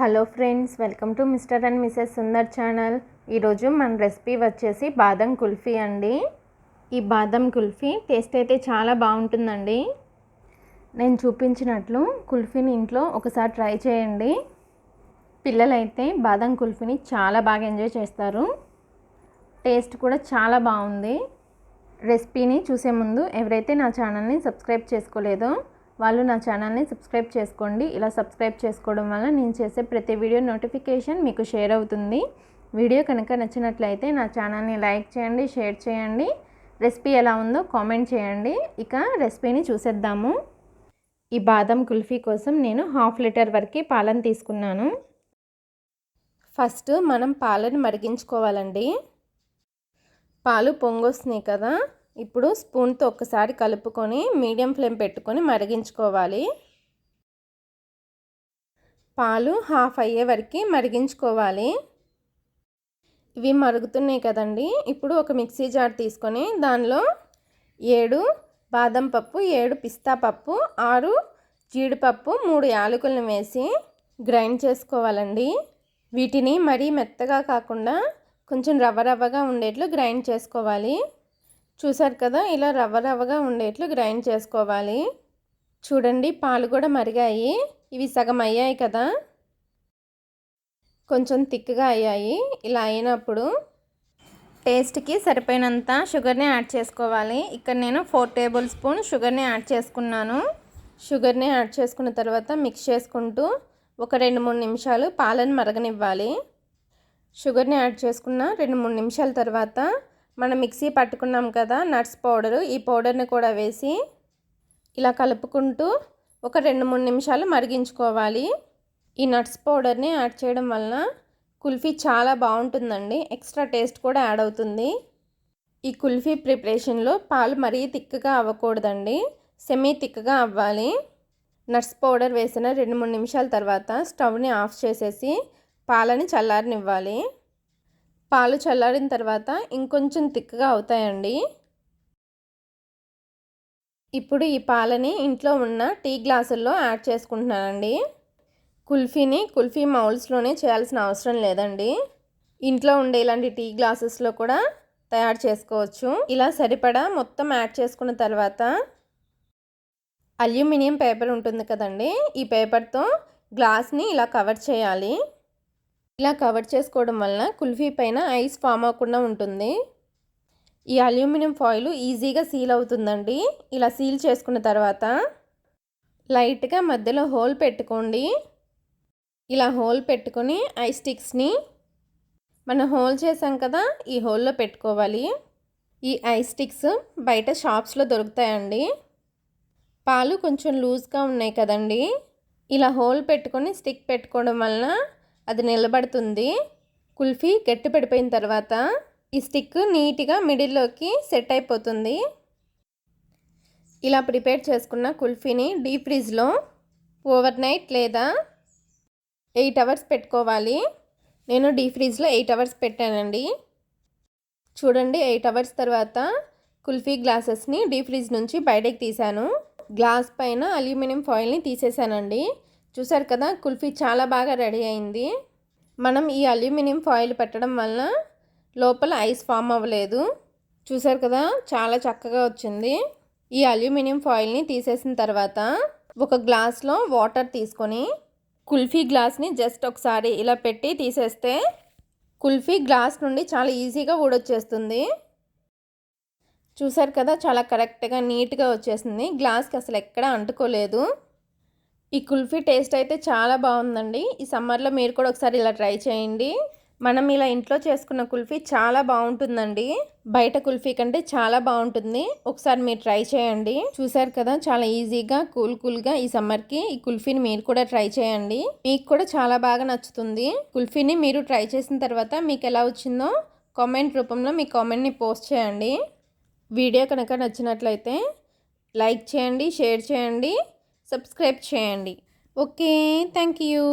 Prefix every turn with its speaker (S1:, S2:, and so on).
S1: Hello friends, welcome to mister and Mrs Sundar channel. ఈరోజు మన recipe వచ్చేసి బాదం కుల్ఫీ అండి. ఈ బాదం కుల్ఫీ టేస్ట్ అయితే చాలా బాగుంటుందండి. నేను చూపించినట్లు కుల్ఫీని ఇంట్లో ఒకసారి ట్రై చేయండి. పిల్లలైతే బాదం కుల్ఫీని చాలా బాగా ఎంజాయ్ చేస్తారు. టేస్ట్ కూడా చాలా బాగుంది. రెసిపీని చూసే ముందు ఎవరైతే నా ఛానల్ని సబ్స్క్రైబ్ చేసుకోలేదో వాళ్ళు నా ఛానల్ని సబ్స్క్రైబ్ చేసుకోండి. ఇలా సబ్స్క్రైబ్ చేసుకోవడం వల్ల నేను చేసే ప్రతి వీడియో నోటిఫికేషన్ మీకు షేర్ అవుతుంది. వీడియో కనుక నచ్చినట్లయితే నా ఛానల్ని లైక్ చేయండి, షేర్ చేయండి. రెసిపీ ఎలా ఉందో కామెంట్ చేయండి. ఇక రెసిపీని చూసేద్దాము. ఈ బాదం కుల్ఫీ కోసం నేను 1/2 లీటర్ వరకు పాలను తీసుకున్నాను. ఫస్ట్ మనం పాలను మరిగించుకోవాలండి. పాలు పొంగొస్తున్నాయి కదా, ఇప్పుడు స్పూన్తో ఒక్కసారి కలుపుకొని మీడియం ఫ్లేమ్ పెట్టుకొని మరిగించుకోవాలి. పాలు హాఫ్ అయ్యే వరకు మరిగించుకోవాలి. ఇవి మరుగుతున్నాయి కదండి, ఇప్పుడు ఒక మిక్సీ జార్ తీసుకొని దానిలో 7 బాదం పప్పు, 7 పిస్తా పప్పు, 6 జీడిపప్పు, 3 యాలకులను వేసి గ్రైండ్ చేసుకోవాలండి. వీటిని మరీ మెత్తగా కాకుండా కొంచెం రవ్వగా ఉండేట్లు గ్రైండ్ చేసుకోవాలి. చూసారు కదా, ఇలా రవ్వగా ఉండేట్లు గ్రైండ్ చేసుకోవాలి. చూడండి, పాలు కూడా మరిగాయి. ఇవి సగం అయ్యాయి కదా, కొంచెం థిక్గా అయ్యాయి. ఇలా అయినప్పుడు టేస్ట్కి సరిపోయినంత షుగర్ని యాడ్ చేసుకోవాలి. ఇక్కడ నేను 4 టేబుల్ స్పూన్ షుగర్ని యాడ్ చేసుకున్నాను. షుగర్ని యాడ్ చేసుకున్న తర్వాత మిక్స్ చేసుకుంటూ ఒక 2-3 నిమిషాలు పాలను మరగనివ్వాలి. షుగర్ని యాడ్ చేసుకున్న 2-3 నిమిషాల తర్వాత మనం మిక్సీ పట్టుకున్నాం కదా నట్స్ పౌడరు, ఈ పౌడర్ని కూడా వేసి ఇలా కలుపుకుంటూ ఒక 2-3 నిమిషాలు మరిగించుకోవాలి. ఈ నట్స్ పౌడర్ని యాడ్ చేయడం వలన కుల్ఫీ చాలా బాగుంటుందండి. ఎక్స్ట్రా టేస్ట్ కూడా యాడ్ అవుతుంది. ఈ కుల్ఫీ ప్రిపరేషన్లో పాలు మరీ థిక్గా అవ్వకూడదండి, సెమీ థిక్గా అవ్వాలి. నట్స్ పౌడర్ వేసిన 2-3 నిమిషాల తర్వాత స్టవ్ని ఆఫ్ చేసేసి పాలని చల్లారనివ్వాలి. పాలు చల్లారిన తర్వాత ఇంకొంచెం థిక్గా అవుతాయండి. ఇప్పుడు ఈ పాలని ఇంట్లో ఉన్న టీ గ్లాసుల్లో యాడ్ చేసుకుంటున్నానండి. కుల్ఫీ మౌల్స్లోనే చేయాల్సిన అవసరం లేదండి. ఇంట్లో ఉండే ఇలాంటి టీ గ్లాసెస్లో కూడా తయారు చేసుకోవచ్చు. ఇలా సరిపడా మొత్తం యాడ్ చేసుకున్న తర్వాత అల్యూమినియం పేపర్ ఉంటుంది కదండి, ఈ పేపర్తో గ్లాస్ని ఇలా కవర్ చేయాలి. ఇలా కవర్ చేసుకోవడం వలన కుల్ఫీ పైన ఐస్ ఫామ్ అవ్వకుండా ఉంటుంది. ఈ అల్యూమినియం ఫాయిల్ ఈజీగా సీల్ అవుతుందండి. ఇలా సీల్ చేసుకున్న తర్వాత లైట్గా మధ్యలో హోల్ పెట్టుకోండి. ఇలా హోల్ పెట్టుకొని ఐస్ స్టిక్స్ని మనం హోల్ చేసాం కదా, ఈ హోల్లో పెట్టుకోవాలి. ఈ ఐస్ స్టిక్స్ బయట షాప్స్లో దొరుకుతాయండి. పాలు కొంచెం లూజ్గా ఉన్నాయి కదండి, ఇలా హోల్ పెట్టుకొని స్టిక్ పెట్టుకోవడం వలన అది నిలబడుతుంది. కుల్ఫీ గట్టి పడిపోయిన తర్వాత ఈ స్టిక్ నీట్గా మిడిల్లోకి సెట్ అయిపోతుంది. ఇలా ప్రిపేర్ చేసుకున్న కుల్ఫీని డీప్ ఫ్రిడ్జ్లో ఓవర్ నైట్ లేదా 8 అవర్స్ పెట్టుకోవాలి. నేను డీప్ ఫ్రిడ్జ్లో 8 అవర్స్ పెట్టానండి. చూడండి, 8 అవర్స్ తర్వాత కుల్ఫీ గ్లాసెస్ని డీప్ ఫ్రిడ్జ్ నుంచి బయటకు తీసాను. గ్లాస్ పైన అల్యూమినియం ఫాయిల్ని తీసేసానండి. చూసారు కదా, కుల్ఫీ చాలా బాగా రెడీ అయింది. మనం ఈ అల్యూమినియం ఫాయిల్ పెట్టడం వలన లోపల ఐస్ ఫామ్ అవ్వలేదు. చూసారు కదా, చాలా చక్కగా వచ్చింది. ఈ అల్యూమినియం ఫాయిల్ని తీసేసిన తర్వాత ఒక గ్లాస్లో వాటర్ తీసుకొని కుల్ఫీ గ్లాస్ని జస్ట్ ఒకసారి ఇలా పెట్టి తీసేస్తే కుల్ఫీ గ్లాస్ నుండి చాలా ఈజీగా ఊడొచ్చేస్తుంది. చూసారు కదా, చాలా కరెక్ట్గా నీట్గా వచ్చేసింది. గ్లాస్కి అసలు ఎక్కడా అంటుకోలేదు. ఈ కుల్ఫీ టేస్ట్ అయితే చాలా బాగుందండి. ఈ సమ్మర్లో మీరు కూడా ఒకసారి ఇలా ట్రై చేయండి. మనం ఇలా ఇంట్లో చేసుకున్న కుల్ఫీ చాలా బాగుంటుందండి. బయట కుల్ఫీ కంటే చాలా బాగుంటుంది. ఒకసారి మీరు ట్రై చేయండి. చూసారు కదా, చాలా ఈజీగా కూల్గా ఈ సమ్మర్కి ఈ కుల్ఫీని మీరు కూడా ట్రై చేయండి. మీకు కూడా చాలా బాగా నచ్చుతుంది. కుల్ఫీని మీరు ట్రై చేసిన తర్వాత మీకు ఎలా వచ్చిందో కామెంట్ రూపంలో మీ కామెంట్ని పోస్ట్ చేయండి. వీడియో కనుక నచ్చినట్లయితే లైక్ చేయండి, షేర్ చేయండి, సబ్స్క్రైబ్ చేయండి. Okay, thank you.